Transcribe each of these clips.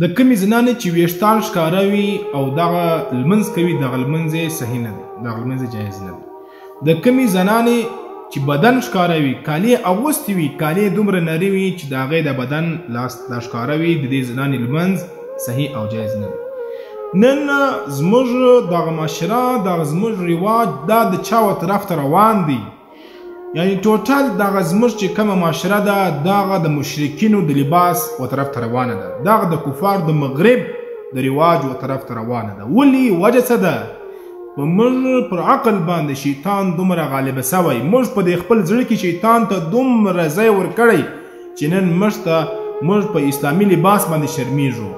د کمې زنانې چې ویښتان ښکاره وي او دغه لمونځ کوي دغه لمونځ یې صحیح نه دی، دغه لمونځ یې جایز نه دی. د کمې زنانې چې بدن ښکاره وي، کالي اغوستي وي، کالي دومره نري وي چې د هغې د بدن لاس دا ښکاره وي، د دې زنانې لمونځ صحیح او جایز نه دی. نن زموږ دغه معاشره، دغه زموږ رواج دا د چا طرف ته روان دی، یعنی ټوټل دغه زموږ چې کومه معاشره ده دغه د مشرکینو د لباس و طرف ته روانه ده، دغه د کفار د مغرب د رواج و طرف ته روانه ده. ولې وجه څه ده؟ په موږ پر عقل باندې شیطان دومره غالبه سوی، موږ په دې خپل زړه کې شیطان ته دومره ځای ورکړی چې نن موږ په اسلامي لباس باندې شرمیږو.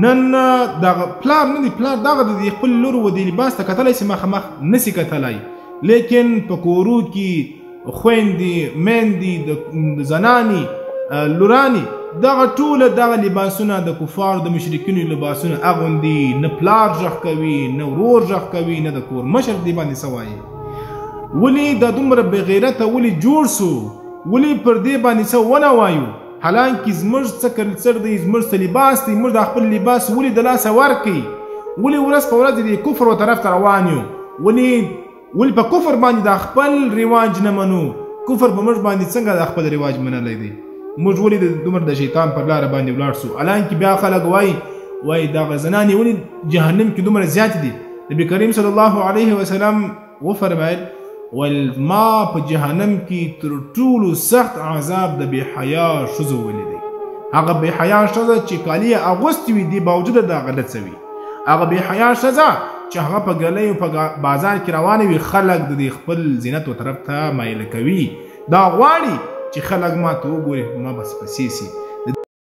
نن دغه پلار نه دی، پلار دغه د خپل لور و دې لباس ته کتلی سي مخامخ نسي کتلی، لیکن په کورو کې خویندې، میندې، د زنانې، لورانې دغه ټوله دغه لباسونه د کفارو د مشرکینو لباسونه اغوندي، نه پلار غږ کوي، نه ورور غږ کوي، نه د کور مشر دې باندې څه وایي. ولې دا دومره بېغیرته ولې جوړ سو؟ ولې پر دې باندې څه ونه وایو؟ حالانکې زموږ څه کلچر دی، زموږ څه لباس دی، موږ د خپل لباس ولې د لاسه ورکوي؟ ولې ورځ په ورځ د کفر و طرف ته روان یو؟ ولې په کفر باندې د خپل رواج نه منو؟ کفر په موږ باندې څنګه د خپل رواج منلی دی؟ موږ ولې دومره د شیطان پر لاره باندې ولاړ سو؟ حالانکې بیا خلک وایي دغه زنانې ولې جهنم کې دومره زیاتې دي؟ نبي کریم صلی الله علیه وسلم وفرمایل ما په جهنم کې تر ټولو سخت عذاب د بې حیا ښځو ولیدی. هغه بې حیا ښځه چې کالي یې اغوستي وي دې باوجوده د غلط څه وي، هغه بې حیا ښځه چې هغه په ګلیو په بازار کې روانې وي، خلک د دې خپل زینت و طرف ته مایله کوي، دا غواړي چې خلک ما ته وګوري، ما بس پسې سي.